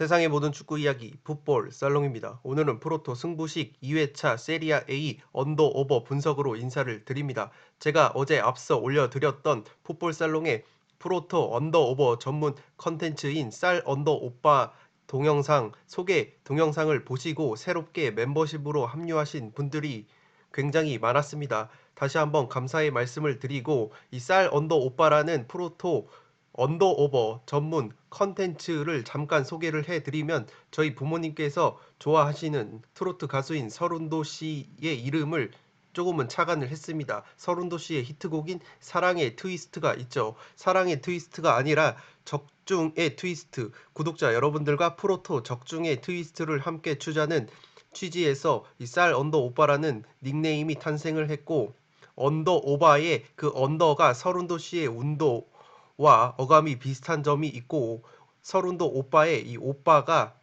세상의 모든 축구 이야기 풋볼 살롱입니다. 오늘은 프로토 승부식 2회차 세리아 A 언더오버 분석으로 인사를 드립니다. 제가 어제 앞서 올려드렸던 풋볼 살롱의 프로토 언더오버 전문 컨텐츠인 쌀 언더 오빠 동영상 소개 동영상을 보시고 새롭게 membership으로 합류하신 분들이 굉장히 많았습니다. 다시 한번 감사의 말씀을 드리고 이 쌀 언더 오빠라는 프로토 언더오버 전문 컨텐츠를 잠깐 소개를 해드리면 저희 부모님께서 좋아하시는 트로트 가수인 설운도 씨의 이름을 조금은 착안을 했습니다. 설운도 씨의 히트곡인 사랑의 트위스트가 있죠. 사랑의 트위스트가 아니라 적중의 트위스트. 구독자 여러분들과 프로토 적중의 트위스트를 함께 추자는 취지에서 이 쌀 언더 오빠라는 닉네임이 탄생을 했고, 언더 오바의 그 언더가 설운도 씨의 운도와 어감이 비슷한 점이 있고, 설운도 오빠의 이 오빠가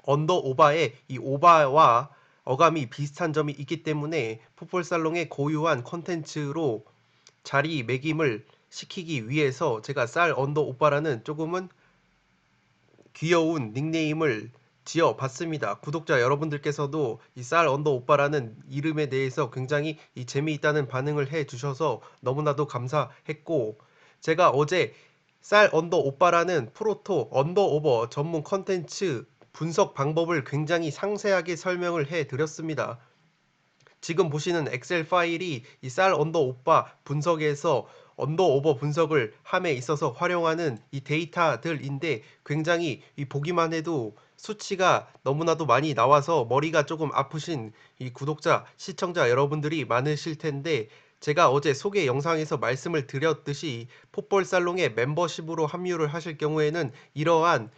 언더 오바의 이 오바와 어감이 비슷한 점이 있기 때문에 풋볼살롱의 고유한 컨텐츠로 자리매김을 시키기 위해서 제가 쌀 언더 오빠라는 조금은 귀여운 닉네임을 지어봤습니다. 구독자 여러분들께서도 이 쌀 언더 오빠라는 이름에 대해서 굉장히 재미있다는 반응을 해주셔서 너무나도 감사했고, 제가 어제 쌀 언더 오빠라는 프로토 언더오버 전문 컨텐츠 분석 방법을 굉장히 상세하게 설명을 해드렸습니다. 지금 보시는 엑셀 파일이 이 쌀 언더 오빠 분석에서 언더 오버 분석을 함에 있어서 활용하는 이 데이터들인데, 굉장히 보기만 해도 수치가 너무나도 많이 나와서 머리가 조금 아프신 이 구독자, 시청자 여러분들이 많으실 텐데, 제가 어제 소개 영상에서 말씀을 드렸듯이 풋볼 살롱의 멤버십으로 합류를 하실 경우에는 이러한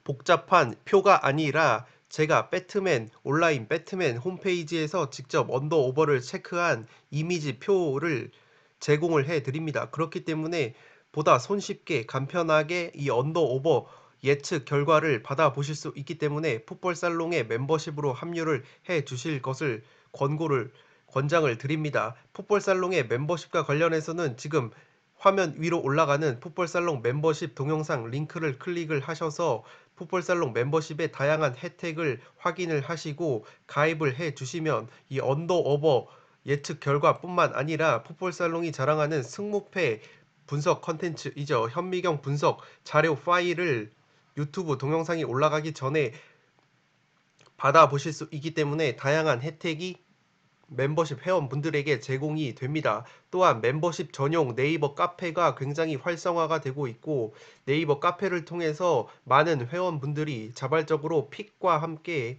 복잡한 표가 아니라 제가 배트맨 온라인 배트맨 홈페이지에서 직접 언더오버를 체크한 이미지 표를 제공을 해 드립니다. 그렇기 때문에 보다 손쉽게 간편하게 이 언더오버 예측 결과를 받아보실 수 있기 때문에 풋볼 살롱의 멤버십으로 합류를 해 주실 것을 권장을 드립니다. 풋볼 살롱의 멤버십과 관련해서는 지금 화면 위로 올라가는 풋볼살롱 멤버십 동영상 링크를 클릭을 하셔서 풋볼살롱 멤버십의 다양한 혜택을 확인을 하시고 가입을 해 주시면 이 언더오버 예측 결과뿐만 아니라 풋볼살롱이 자랑하는 승무패 분석 컨텐츠이죠. 현미경 분석 자료 파일을 유튜브 동영상이 올라가기 전에 받아보실 수 있기 때문에 다양한 혜택이 멤버십 회원분들에게 제공이 됩니다. 또한 멤버십 전용 네이버 카페가 굉장히 활성화가 되고 있고, 네이버 카페를 통해서 많은 회원분들이 자발적으로 픽과 함께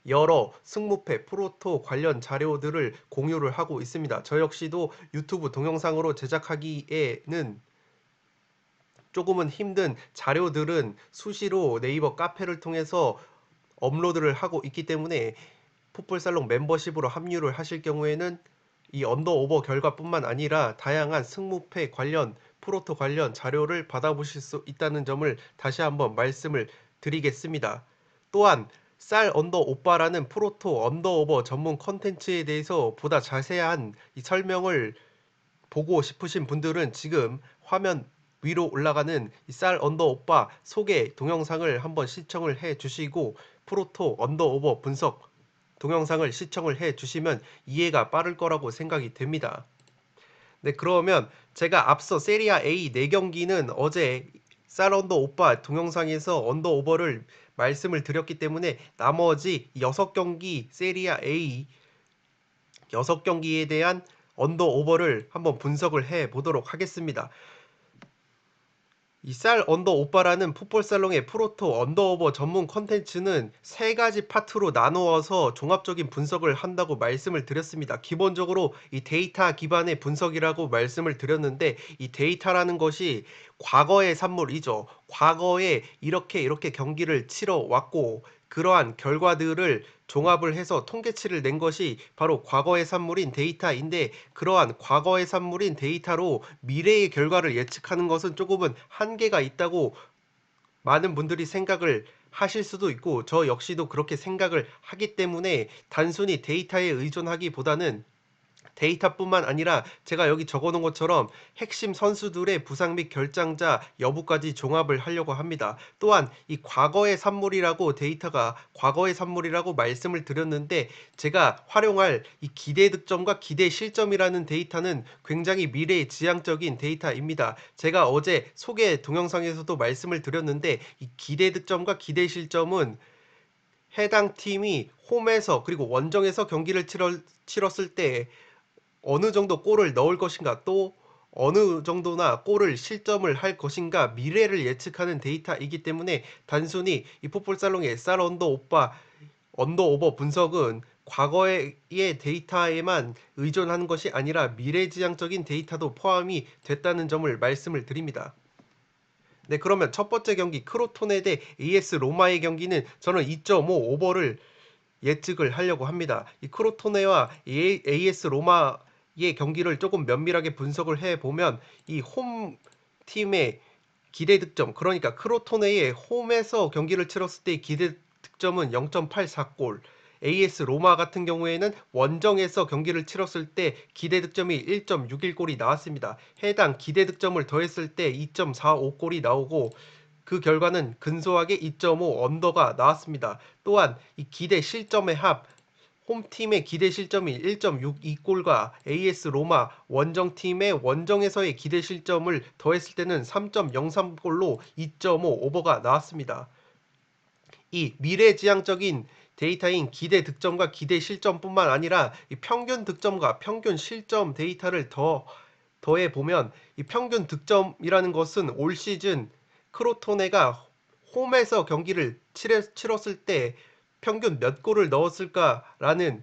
여러 승무패 프로토 관련 자료들을 공유를 하고 있습니다. 저 역시도 유튜브 동영상으로 제작하기에는 조금은 힘든 자료들은 수시로 네이버 카페를 통해서 업로드를 하고 있기 때문에 풋볼살롱 멤버십으로 합류를 하실 경우에는 이 언더오버 결과뿐만 아니라 다양한 승무패 관련 프로토 관련 자료를 받아보실 수 있다는 점을 다시 한번 말씀을 드리겠습니다. 또한 쌀 언더 오빠라는 프로토 언더오버 전문 컨텐츠에 대해서 보다 자세한 이 설명을 보고 싶으신 분들은 지금 화면 위로 올라가는 이 쌀 언더 오빠 소개 동영상을 한번 시청을 해 주시고 프로토 언더 오버 분석 동영상을 시청을 해 주시면 이해가 빠를 거라고 생각이 됩니다. 네, 그러면 제가 앞서 세리아 A 4경기는 어제 쌀 언더 오빠 동영상에서 언더 오버를 말씀을 드렸기 때문에 나머지 6경기 세리아 A 6경기에 대한 언더 오버를 한번 분석을 해 보도록 하겠습니다. 이 쌀 언더 오빠라는 풋볼살롱의 프로토 언더오버 전문 컨텐츠는 세 가지 파트로 나누어서 종합적인 분석을 한다고 말씀을 드렸습니다. 기본적으로 이 데이터 기반의 분석이라고 말씀을 드렸는데, 이 데이터라는 것이 과거의 산물이죠. 과거에 이렇게 경기를 치러 왔고 그러한 결과들을 종합을 해서 통계치를 낸 것이 바로 과거의 산물인 데이터인데, 그러한 과거의 산물인 데이터로 미래의 결과를 예측하는 것은 조금은 한계가 있다고 많은 분들이 생각을 하실 수도 있고 저 역시도 그렇게 생각을 하기 때문에 단순히 데이터에 의존하기보다는 데이터뿐만 아니라 제가 여기 적어 놓은 것처럼 핵심 선수들의 부상 및 결장자 여부까지 종합을 하려고 합니다. 또한 이 과거의 산물이라고 데이터가 과거의 산물이라고 말씀을 드렸는데 제가 활용할 이 기대 득점과 기대 실점이라는 데이터는 굉장히 미래지향적인 데이터입니다. 제가 어제 소개 동영상에서도 말씀을 드렸는데 이 기대 득점과 기대 실점은 해당 팀이 홈에서 그리고 원정에서 경기를 치렀을 때 어느 정도 골을 넣을 것인가 또 어느 정도나 골을 실점을 할 것인가 미래를 예측하는 데이터이기 때문에 단순히 이 풋볼살롱의 쌀 언더 오버 분석은 과거의 데이터에만 의존하는 것이 아니라 미래지향적인 데이터도 포함이 됐다는 점을 말씀을 드립니다. 네, 그러면 첫 번째 경기 크로토네 대 AS 로마의 경기는 저는 2.5 오버를 예측을 하려고 합니다. 이 크로토네와 AS 로마의 경기를 조금 면밀하게 분석을 해보면 이 홈 팀의 기대 득점, 그러니까 크로토네의 홈에서 경기를 치렀을 때 기대 득점은 0.84골, AS 로마 같은 경우에는 원정에서 경기를 치렀을 때 기대 득점이 1.61골이 나왔습니다. 해당 기대 득점을 더했을 때 2.45골이 나오고 그 결과는 근소하게 2.5 언더가 나왔습니다. 또한 이 기대 실점의 합, 홈팀의 기대 실점이 1.62골과 AS 로마 원정팀의 원정에서의 기대 실점을 더했을 때는 3.03골로 2.5 오버가 나왔습니다. 이 미래지향적인 데이터인 기대 득점과 기대 실점뿐만 아니라 이 평균 득점과 평균 실점 데이터를 더해 보면 이 평균 득점이라는 것은 올 시즌 크로토네가 홈에서 경기를 치렀을 때 평균 몇 골을 넣었을까라는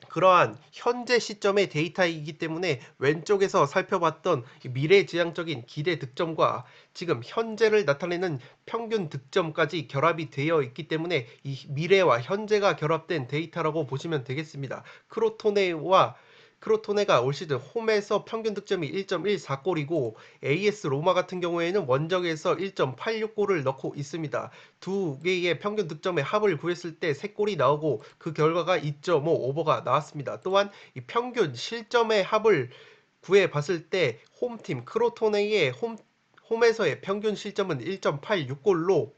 그러한 현재 시점의 데이터이기 때문에 왼쪽에서 살펴봤던 미래지향적인 기대 득점과 지금 현재를 나타내는 평균 득점까지 결합이 되어 있기 때문에 이 미래와 현재가 결합된 데이터라고 보시면 되겠습니다. 크로토네가 올 시즌 홈에서 평균 득점이 1.14골이고 AS 로마 같은 경우에는 원정에서 1.86골을 넣고 있습니다. 두 개의 평균 득점의 합을 구했을 때 3골이 나오고 그 결과가 2.5 오버가 나왔습니다. 또한 이 평균 실점의 합을 구해 봤을 때 홈팀 크로토네의 홈에서의 평균 실점은 1.86골로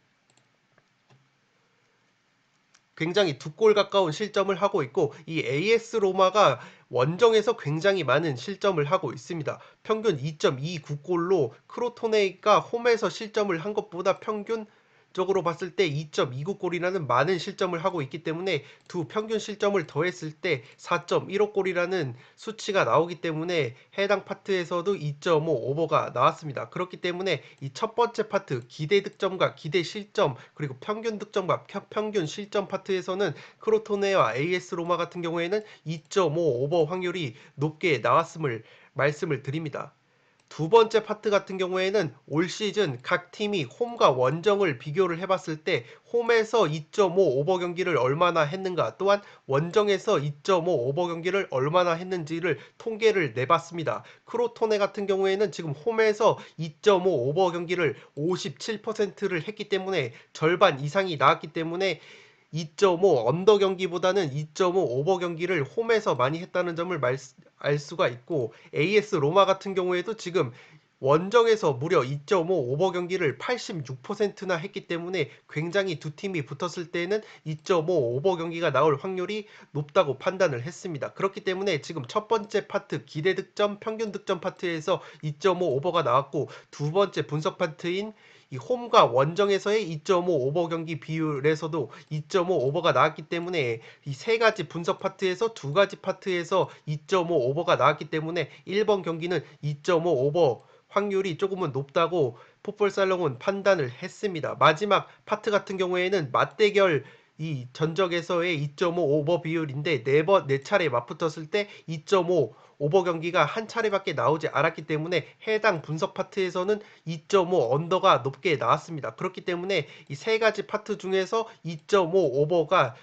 굉장히 두 골 가까운 실점을 하고 있고 이 AS 로마가 원정에서 굉장히 많은 실점을 하고 있습니다. 평균 2.29골로 크로토네가 홈에서 실점을 한 것보다 평균적으로 봤을 때 2.29골이라는 많은 실점을 하고 있기 때문에 두 평균 실점을 더했을 때 4.15골이라는 수치가 나오기 때문에 해당 파트에서도 2.5 오버가 나왔습니다. 그렇기 때문에 이 첫 번째 파트 기대 득점과 기대 실점 그리고 평균 득점과 평균 실점 파트에서는 크로토네와 AS 로마 같은 경우에는 2.5 오버 확률이 높게 나왔음을 말씀을 드립니다. 두 번째 파트 같은 경우에는 올 시즌 각 팀이 홈과 원정을 비교를 해봤을 때 홈에서 2.5 오버 경기를 얼마나 했는가 또한 원정에서 2.5 오버 경기를 얼마나 했는지를 통계를 내봤습니다. 크로토네 같은 경우에는 지금 홈에서 2.5 오버 경기를 57%를 했기 때문에 절반 이상이 나왔기 때문에 2.5 언더 경기보다는 2.5 오버 경기를 홈에서 많이 했다는 점을 알 수가 있고 AS 로마 같은 경우에도 지금 원정에서 무려 2.5 오버 경기를 86%나 했기 때문에 굉장히 두 팀이 붙었을 때는 2.5 오버 경기가 나올 확률이 높다고 판단을 했습니다. 그렇기 때문에 지금 첫 번째 파트 기대 득점, 평균 득점 파트에서 2.5 오버가 나왔고 두 번째 분석 파트인 이 홈과 원정에서의 2.5 오버 경기 비율에서도 2.5 오버가 나왔기 때문에 이 세 가지 분석 파트에서 두 가지 파트에서 2.5 오버가 나왔기 때문에 1번 경기는 2.5 오버 확률이 조금은 높다고 풋볼살롱은 판단을 했습니다. 마지막 파트 같은 경우에는 맞대결 이 전적에서의 2.5 오버 비율인데 네 차례 맞붙었을 때 2.5 오버 경기가 한 차례밖에 나오지 않았기 때문에 해당 분석 파트에서는 2.5 언더가 높게 나왔습니다. 그렇기 때문에 이 세 가지 파트 중에서 2.5 오버가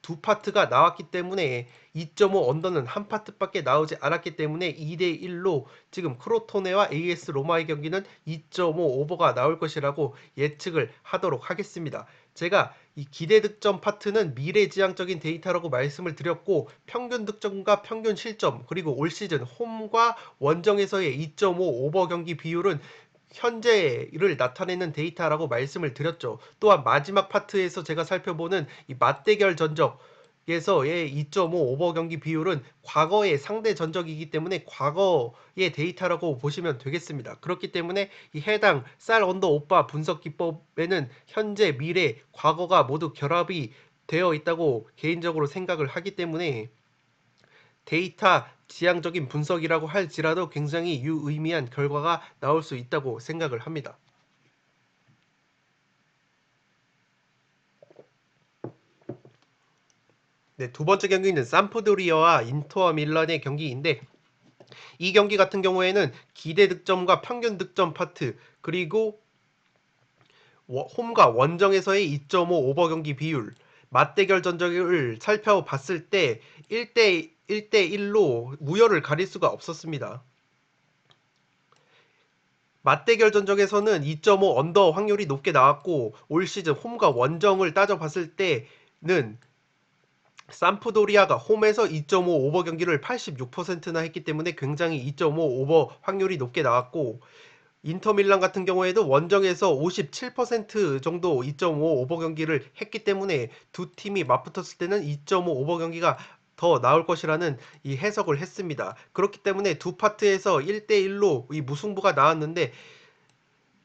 두 파트가 나왔기 때문에 2.5 언더는 한 파트밖에 나오지 않았기 때문에 2대1로 지금 크로토네와 AS 로마의 경기는 2.5 오버가 나올 것이라고 예측을 하도록 하겠습니다. 제가 이 기대 득점 파트는 미래지향적인 데이터라고 말씀을 드렸고, 평균 득점과 평균 실점, 그리고 올 시즌 홈과 원정에서의 2.5 오버 경기 비율은 현재를 나타내는 데이터라고 말씀을 드렸죠. 또한 마지막 파트에서 제가 살펴보는 이 맞대결 전적에서의 2.5 오버 경기 비율은 과거의 상대 전적이기 때문에 과거의 데이터라고 보시면 되겠습니다. 그렇기 때문에 이 해당 쌀 언더 오빠 분석 기법에는 현재, 미래, 과거가 모두 결합이 되어 있다고 개인적으로 생각을 하기 때문에 데이터 지향적인 분석이라고 할지라도 굉장히 유의미한 결과가 나올 수 있다고 생각을 합니다. 네, 두 번째 경기는 삼프도리아와 인터 밀란의 경기인데, 이 경기 같은 경우에는 기대 득점과 평균 득점 파트, 그리고 홈과 원정에서의 2.5 오버 경기 비율, 맞대결 전적을 살펴봤을 때 1대1로 우열을 가릴 수가 없었습니다. 맞대결 전적에서는 2.5 언더 확률이 높게 나왔고, 올 시즌 홈과 원정을 따져봤을 때는 삼프도리아가 홈에서 2.5 오버 경기를 86%나 했기 때문에 굉장히 2.5 오버 확률이 높게 나왔고, 인터밀란 같은 경우에도 원정에서 57% 정도 2.5 오버 경기를 했기 때문에 두 팀이 맞붙었을 때는 2.5 오버 경기가 더 나올 것이라는 이 해석을 했습니다. 그렇기 때문에 두 파트에서 1대1로 이 무승부가 나왔는데,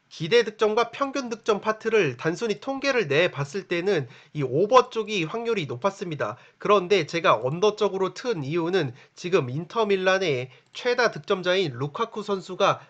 기대 득점과 평균 득점 파트를 단순히 통계를 내 봤을 때는 이 오버 쪽이 확률이 높았습니다. 그런데 제가 언더 쪽으로 튼 이유는 지금 인터밀란의 최다 득점자인 루카쿠 선수가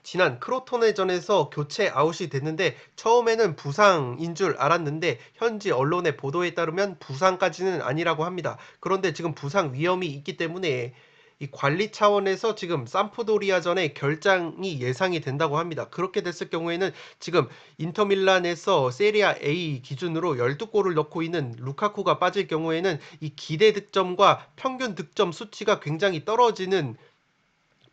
지난 크로토네전에서 교체 아웃이 됐는데, 처음에는 부상인 줄 알았는데 현지 언론의 보도에 따르면 부상까지는 아니라고 합니다. 그런데 지금 부상 위험이 있기 때문에 이 관리 차원에서 지금 삼프도리아전에 결장이 예상이 된다고 합니다. 그렇게 됐을 경우에는 지금 인터밀란에서 세리아 A 기준으로 12골을 넣고 있는 루카쿠가 빠질 경우에는 이 기대 득점과 평균 득점 수치가 굉장히 떨어지는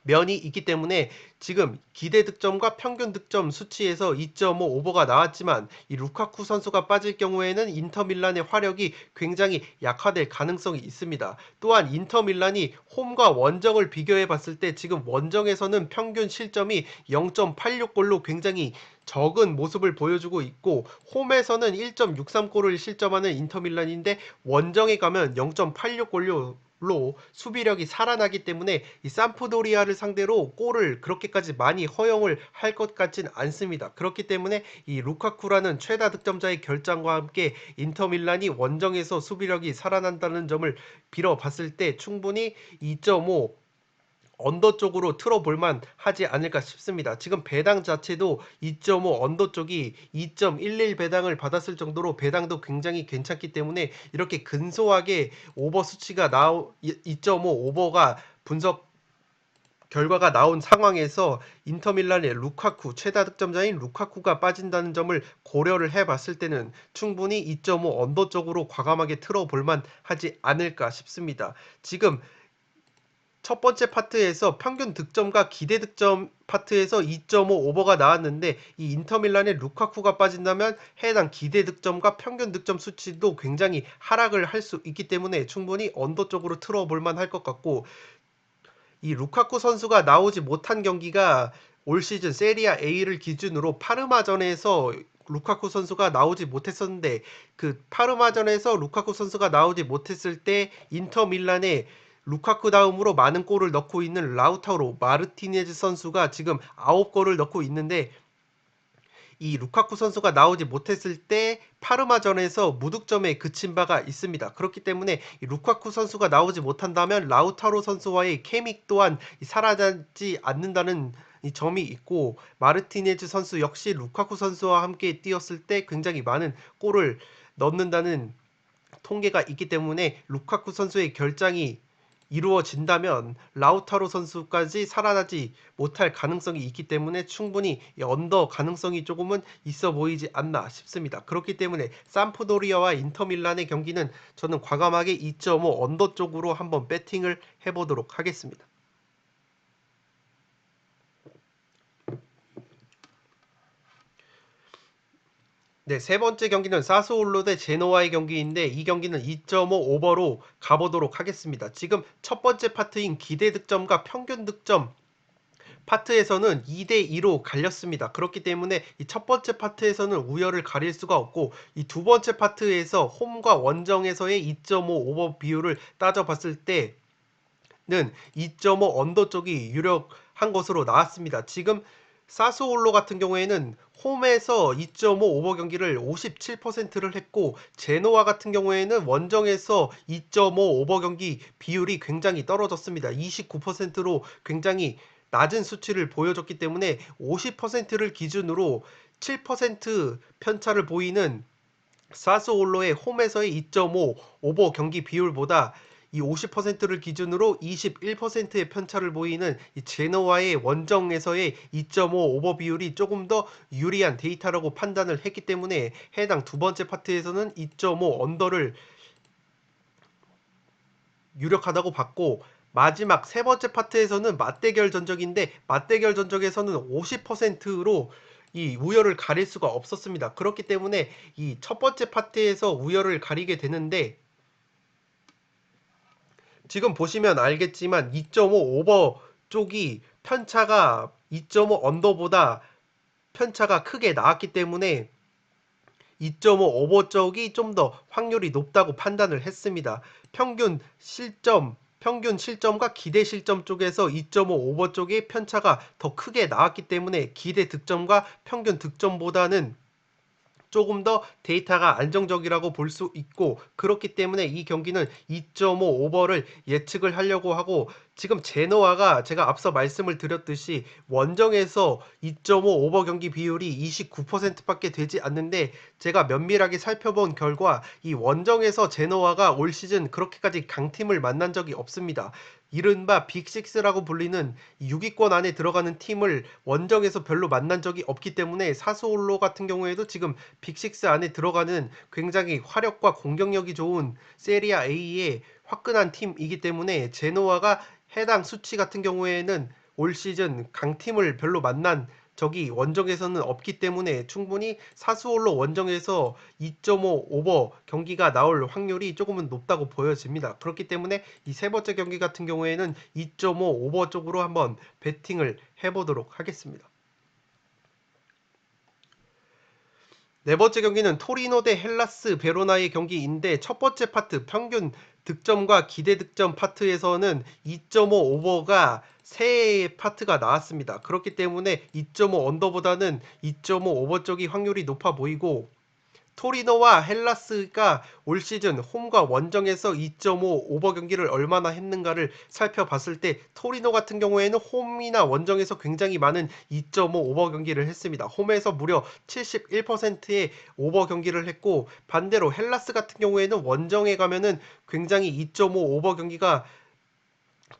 면이 있기 때문에 지금 기대 득점과 평균 득점 수치에서 2.5 오버가 나왔지만 이 루카쿠 선수가 빠질 경우에는 인터밀란의 화력이 굉장히 약화될 가능성이 있습니다. 또한 인터밀란이 홈과 원정을 비교해 봤을 때 지금 원정에서는 평균 실점이 0.86골로 굉장히 적은 모습을 보여주고 있고, 홈에서는 1.63골을 실점하는 인터밀란인데 원정에 가면 0.86골로 수비력이 살아나기 때문에 이 삼프도리아를 상대로 골을 그렇게까지 많이 허용을 할 것 같진 않습니다. 그렇기 때문에 이 루카쿠라는 최다 득점자의 결장과 함께 인터밀란이 원정에서 수비력이 살아난다는 점을 빌어봤을 때 충분히 2.5 언더 쪽으로 틀어볼만 하지 않을까 싶습니다. 지금 배당 자체도 2.5 언더 쪽이 2.11 배당을 받았을 정도로 배당도 굉장히 괜찮기 때문에 이렇게 근소하게 오버 수치가 2.5 오버가 분석 결과가 나온 상황에서 인터밀란의 루카쿠, 최다 득점자인 루카쿠가 빠진다는 점을 고려를 해봤을 때는 충분히 2.5 언더 쪽으로 과감하게 틀어볼만 하지 않을까 싶습니다. 지금 첫 번째 파트에서 평균 득점과 기대 득점 파트에서 2.5 오버가 나왔는데, 이 인터밀란의 루카쿠가 빠진다면 해당 기대 득점과 평균 득점 수치도 굉장히 하락을 할 수 있기 때문에 충분히 언더 쪽으로 틀어볼 만할 것 같고, 이 루카쿠 선수가 나오지 못한 경기가 올 시즌 세리아 A를 기준으로 파르마전에서 루카쿠 선수가 나오지 못했었는데, 그 파르마전에서 루카쿠 선수가 나오지 못했을 때 인터 밀란의 루카쿠 다음으로 많은 골을 넣고 있는 라우타로 마르티네즈 선수가 지금 9골을 넣고 있는데, 이 루카쿠 선수가 나오지 못했을 때 파르마전에서 무득점에 그친 바가 있습니다. 그렇기 때문에 이 루카쿠 선수가 나오지 못한다면 라우타로 선수와의 케미 또한 사라지지 않는다는 이 점이 있고, 마르티네즈 선수 역시 루카쿠 선수와 함께 뛰었을 때 굉장히 많은 골을 넣는다는 통계가 있기 때문에 루카쿠 선수의 결장이 이루어진다면 라우타로 선수까지 살아나지 못할 가능성이 있기 때문에 충분히 이 언더 가능성이 조금은 있어 보이지 않나 싶습니다. 그렇기 때문에 삼프도리아와 인터밀란의 경기는 저는 과감하게 2.5 언더 쪽으로 한번 배팅을 해보도록 하겠습니다. 네, 세 번째 경기는 사스올로 대 제노아의 경기인데 이 경기는 2.5 오버로 가보도록 하겠습니다. 지금 첫 번째 파트인 기대 득점과 평균 득점 파트에서는 2대2로 갈렸습니다. 그렇기 때문에 이 첫 번째 파트에서는 우열을 가릴 수가 없고 이 두 번째 파트에서 홈과 원정에서의 2.5 오버 비율을 따져봤을 때는 2.5 언더 쪽이 유력한 것으로 나왔습니다. 지금 사스올로 같은 경우에는 홈에서 2.5 오버 경기를 57%를 했고 제노아 같은 경우에는 원정에서 2.5 오버 경기 비율이 굉장히 떨어졌습니다. 29%로 굉장히 낮은 수치를 보여줬기 때문에 50%를 기준으로 7% 편차를 보이는 사스올로의 홈에서의 2.5 오버 경기 비율보다 이 50%를 기준으로 21%의 편차를 보이는 이 제노와의 원정에서의 2.5 오버 비율이 조금 더 유리한 데이터라고 판단을 했기 때문에 해당 두 번째 파트에서는 2.5 언더를 유력하다고 봤고 마지막 세 번째 파트에서는 맞대결 전적인데 맞대결 전적에서는 50%로 이 우열을 가릴 수가 없었습니다. 그렇기 때문에 이 첫 번째 파트에서 우열을 가리게 되는데 지금 보시면 알겠지만 2.5 오버 쪽이 편차가 2.5 언더보다 편차가 크게 나왔기 때문에 2.5 오버 쪽이 좀 더 확률이 높다고 판단을 했습니다. 평균 실점과 기대 실점 쪽에서 2.5 오버 쪽의 편차가 더 크게 나왔기 때문에 기대 득점과 평균 득점보다는 조금 더 데이터가 안정적이라고 볼 수 있고 그렇기 때문에 이 경기는 2.5 오버를 예측을 하려고 하고 지금 제노아가 제가 앞서 말씀을 드렸듯이 원정에서 2.5 오버 경기 비율이 29%밖에 되지 않는데 제가 면밀하게 살펴본 결과 이 원정에서 제노아가 올 시즌 그렇게까지 강팀을 만난 적이 없습니다. 이른바 빅식스라고 불리는 6위권 안에 들어가는 팀을 원정에서 별로 만난 적이 없기 때문에 사스올로 같은 경우에도 지금 빅식스 안에 들어가는 굉장히 화력과 공격력이 좋은 세리아 A의 화끈한 팀이기 때문에 제노아가 해당 수치 같은 경우에는 올 시즌 강팀을 별로 만난 적이 원정에서는 없기 때문에 충분히 사스올로 원정에서 2.5 오버 경기가 나올 확률이 조금은 높다고 보여집니다. 그렇기 때문에 이 세 번째 경기 같은 경우에는 2.5 오버 쪽으로 한번 베팅을 해보도록 하겠습니다. 네 번째 경기는 토리노 대 헬라스 베로나의 경기인데 첫 번째 파트 평균 득점과 기대 득점 파트에서는 2.5 오버가 세 파트가 나왔습니다. 그렇기 때문에 2.5 언더보다는 2.5 오버 쪽이 확률이 높아 보이고 토리노와 헬라스가 올 시즌 홈과 원정에서 2.5 오버 경기를 얼마나 했는가를 살펴봤을 때 토리노 같은 경우에는 홈이나 원정에서 굉장히 많은 2.5 오버 경기를 했습니다. 홈에서 무려 71%의 오버 경기를 했고 반대로 헬라스 같은 경우에는 원정에 가면은 굉장히 2.5 오버 경기가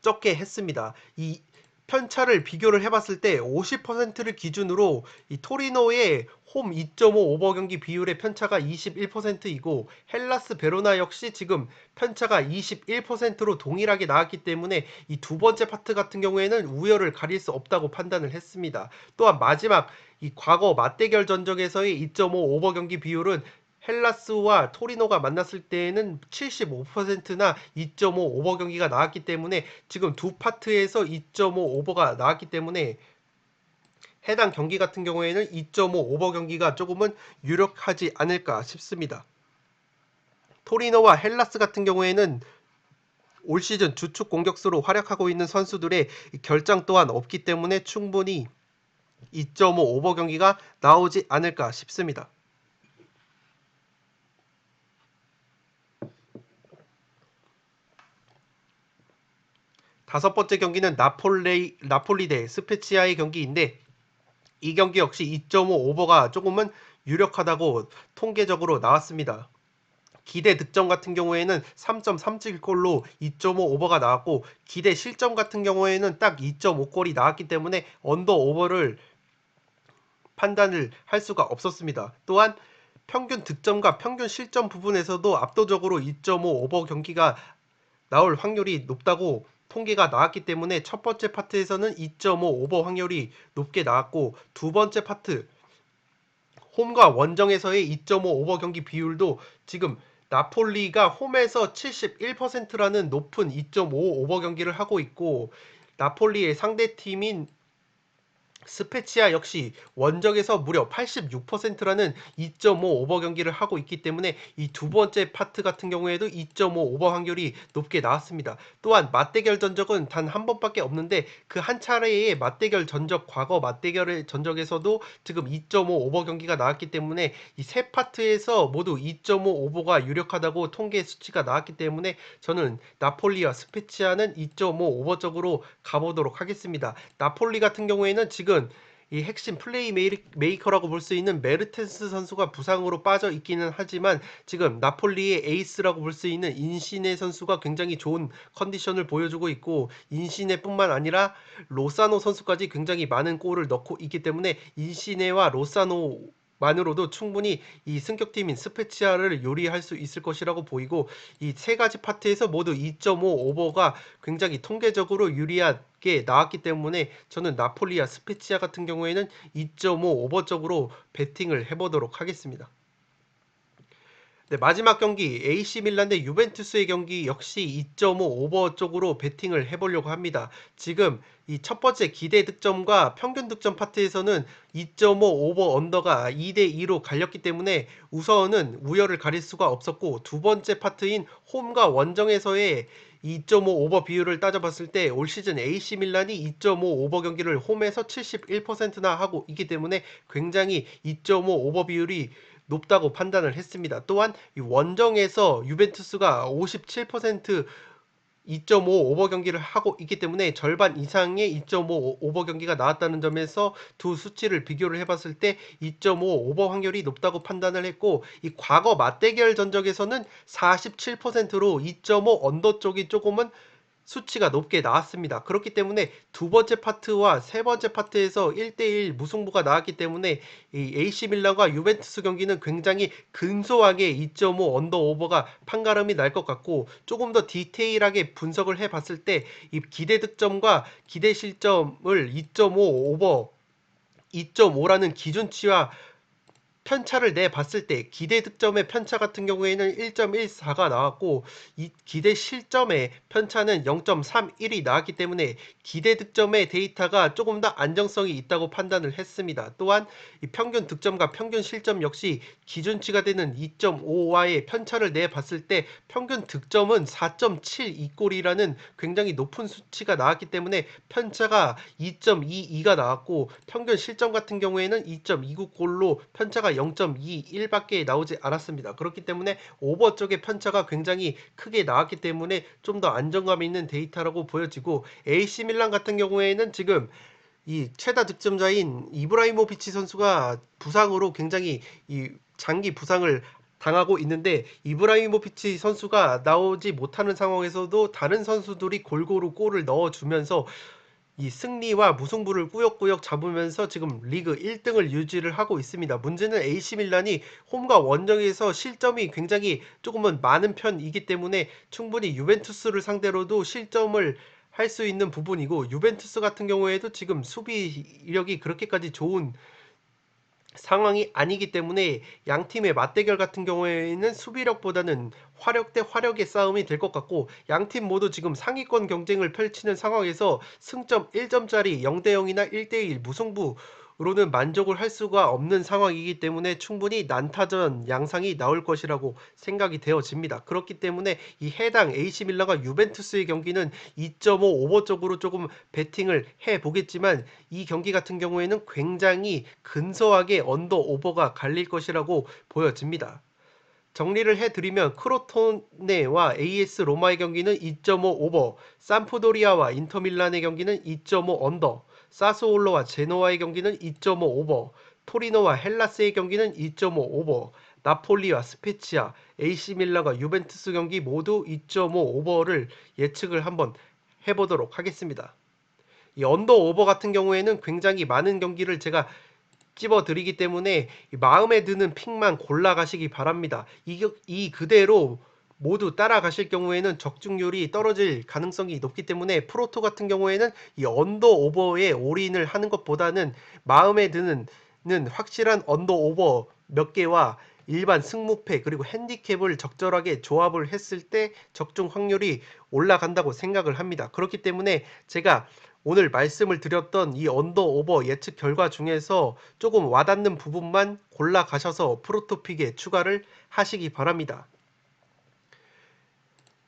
적게 했습니다. 이 편차를 비교를 해봤을 때 50%를 기준으로 이 토리노의 홈 2.5 오버 경기 비율의 편차가 21%이고 헬라스 베로나 역시 지금 편차가 21%로 동일하게 나왔기 때문에 이 두 번째 파트 같은 경우에는 우열을 가릴 수 없다고 판단을 했습니다. 또한 마지막 이 과거 맞대결 전적에서의 2.5 오버 경기 비율은 헬라스와 토리노가 만났을 때에는 75%나 2.5 오버 경기가 나왔기 때문에 지금 두 파트에서 2.5 오버가 나왔기 때문에 해당 경기 같은 경우에는 2.5 오버 경기가 조금은 유력하지 않을까 싶습니다. 토리노와 헬라스 같은 경우에는 올 시즌 주축 공격수로 활약하고 있는 선수들의 결장 또한 없기 때문에 충분히 2.5 오버 경기가 나오지 않을까 싶습니다. 다섯 번째 경기는 나폴리 대 스페치아의 경기인데 이 경기 역시 2.5 오버가 조금은 유력하다고 통계적으로 나왔습니다. 기대 득점 같은 경우에는 3.37골로 2.5 오버가 나왔고 기대 실점 같은 경우에는 딱 2.5골이 나왔기 때문에 언더 오버를 판단을 할 수가 없었습니다. 또한 평균 득점과 평균 실점 부분에서도 압도적으로 2.5 오버 경기가 나올 확률이 높다고 통계가 나왔기 때문에 첫 번째 파트에서는 2.5 오버 확률이 높게 나왔고 두 번째 파트 홈과 원정에서의 2.5 오버 경기 비율도 지금 나폴리가 홈에서 71%라는 높은 2.5 오버 경기를 하고 있고 나폴리의 상대팀인 스페치아 역시 원정에서 무려 86%라는 2.5 오버 경기를 하고 있기 때문에 이 두 번째 파트 같은 경우에도 2.5 오버 확률이 높게 나왔습니다. 또한 맞대결 전적은 단 한 번밖에 없는데 그 한 차례의 맞대결 전적 과거 맞대결의 전적에서도 지금 2.5 오버 경기가 나왔기 때문에 이 세 파트에서 모두 2.5 오버가 유력하다고 통계 수치가 나왔기 때문에 저는 나폴리와 스페치아는 2.5 오버 쪽으로 가보도록 하겠습니다. 나폴리 같은 경우에는 지금 이 핵심 플레이 메이커라고 볼 수 있는 메르텐스 선수가 부상으로 빠져 있기는 하지만 지금 나폴리의 에이스라고 볼 수 있는 인시네 선수가 굉장히 좋은 컨디션을 보여주고 있고 인시네뿐만 아니라 로사노 선수까지 굉장히 많은 골을 넣고 있기 때문에 인시네와 로사노 만으로도 충분히 이 승격팀인 스페치아를 요리할 수 있을 것이라고 보이고 이 세 가지 파트에서 모두 2.5 오버가 굉장히 통계적으로 유리하게 나왔기 때문에 저는 나폴리와 스페치아 같은 경우에는 2.5 오버 쪽으로 베팅을 해보도록 하겠습니다. 네, 마지막 경기 AC 밀란 대 유벤투스의 경기 역시 2.5 오버 쪽으로 베팅을 해보려고 합니다. 지금 이 첫 번째 기대 득점과 평균 득점 파트에서는 2.5 오버 언더가 2대2로 갈렸기 때문에 우선은 우열을 가릴 수가 없었고 두 번째 파트인 홈과 원정에서의 2.5 오버 비율을 따져봤을 때 올 시즌 AC 밀란이 2.5 오버 경기를 홈에서 71%나 하고 있기 때문에 굉장히 2.5 오버 비율이 높다고 판단을 했습니다. 또한 이 원정에서 유벤투스가 57% 2.5 오버 경기를 하고 있기 때문에 절반 이상의 2.5 오버 경기가 나왔다는 점에서 두 수치를 비교를 해봤을 때 2.5 오버 확률이 높다고 판단을 했고 이 과거 맞대결 전적에서는 47%로 2.5 언더 쪽이 조금은 수치가 높게 나왔습니다. 그렇기 때문에 두 번째 파트와 세 번째 파트에서 1대1 무승부가 나왔기 때문에 이 AC 밀란과 유벤투스 경기는 굉장히 근소하게 2.5 언더 오버가 판가름이 날 것 같고 조금 더 디테일하게 분석을 해봤을 때 이 기대 득점과 기대 실점을 2.5 오버 2.5라는 기준치와 편차를 내봤을 때 기대 득점의 편차 같은 경우에는 1.14가 나왔고 이 기대 실점의 편차는 0.31이 나왔기 때문에 기대 득점의 데이터가 조금 더 안정성이 있다고 판단을 했습니다. 또한 이 평균 득점과 평균 실점 역시 기준치가 되는 2.5와의 편차를 내봤을 때 평균 득점은 4.72골이라는 굉장히 높은 수치가 나왔기 때문에 편차가 2.22가 나왔고 평균 실점 같은 경우에는 2.29골로 편차가 0.21밖에 나오지 않았습니다. 그렇기 때문에 오버 쪽의 편차가 굉장히 크게 나왔기 때문에 좀 더 안정감 있는 데이터라고 보여지고 AC 밀란 같은 경우에는 지금 이 최다 득점자인 이브라이모비치 선수가 부상으로 굉장히 이 장기 부상을 당하고 있는데 이브라이모비치 선수가 나오지 못하는 상황에서도 다른 선수들이 골고루 골을 넣어주면서 이 승리와 무승부를 꾸역꾸역 잡으면서 지금 리그 1등을 유지를 하고 있습니다. 문제는 AC 밀란이 홈과 원정에서 실점이 굉장히 조금은 많은 편이기 때문에 충분히 유벤투스를 상대로도 실점을 할 수 있는 부분이고 유벤투스 같은 경우에도 지금 수비력이 그렇게까지 좋은 상황이 아니기 때문에 양 팀의 맞대결 같은 경우에는 수비력보다는 화력 대 화력의 싸움이 될 것 같고 양 팀 모두 지금 상위권 경쟁을 펼치는 상황에서 승점 1점짜리 0대 0이나 1대 1 무승부로는 만족을 할 수가 없는 상황이기 때문에 충분히 난타전 양상이 나올 것이라고 생각이 되어집니다. 그렇기 때문에 이 해당 AC 밀란과 유벤투스의 경기는 2.5 오버 쪽으로 조금 베팅을 해 보겠지만 이 경기 같은 경우에는 굉장히 근소하게 언더 오버가 갈릴 것이라고 보여집니다. 정리를 해드리면 크로토네와 AS 로마의 경기는 2.5 오버, 삼프도리아와 인터밀란의 경기는 2.5 언더, 사스올로와 제노아의 경기는 2.5 오버, 토리노와 헬라스의 경기는 2.5 오버, 나폴리와 스페치아, AC 밀란과 유벤투스 경기 모두 2.5 오버를 예측을 한번 해보도록 하겠습니다. 이 언더 오버 같은 경우에는 굉장히 많은 경기를 제가 찝어드리기 때문에 마음에 드는 픽만 골라가시기 바랍니다. 이 그대로 모두 따라가실 경우에는 적중률이 떨어질 가능성이 높기 때문에 프로토 같은 경우에는 이 언더 오버에 올인을 하는 것보다는 마음에 드는 확실한 언더 오버 몇 개와 일반 승무패 그리고 핸디캡을 적절하게 조합을 했을 때 적중 확률이 올라간다고 생각을 합니다. 그렇기 때문에 제가 오늘 말씀을 드렸던 이 언더 오버 예측 결과 중에서 조금 와닿는 부분만 골라 가셔서 프로토픽에 추가를 하시기 바랍니다.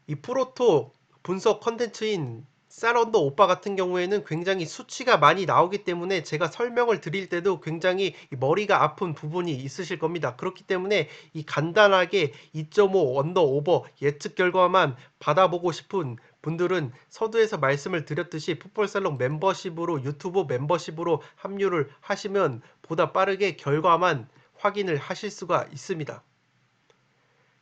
이 프로토 분석 컨텐츠인 쌀언더 오빠 같은 경우에는 굉장히 수치가 많이 나오기 때문에 제가 설명을 드릴 때도 굉장히 머리가 아픈 부분이 있으실 겁니다. 그렇기 때문에 이 간단하게 2.5 언더 오버 예측 결과만 받아보고 싶은 분들은 서두에서 말씀을 드렸듯이 풋볼살롱 멤버십으로 유튜브 멤버십으로 합류를 하시면 보다 빠르게 결과만 확인을 하실 수가 있습니다.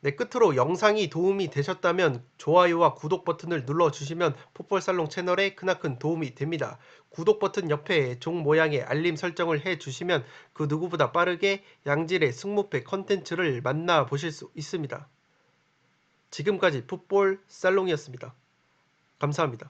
네, 끝으로 영상이 도움이 되셨다면 좋아요와 구독 버튼을 눌러주시면 풋볼살롱 채널에 크나큰 도움이 됩니다. 구독 버튼 옆에 종 모양의 알림 설정을 해주시면 그 누구보다 빠르게 양질의 승무패 컨텐츠를 만나보실 수 있습니다. 지금까지 풋볼살롱이었습니다. 감사합니다.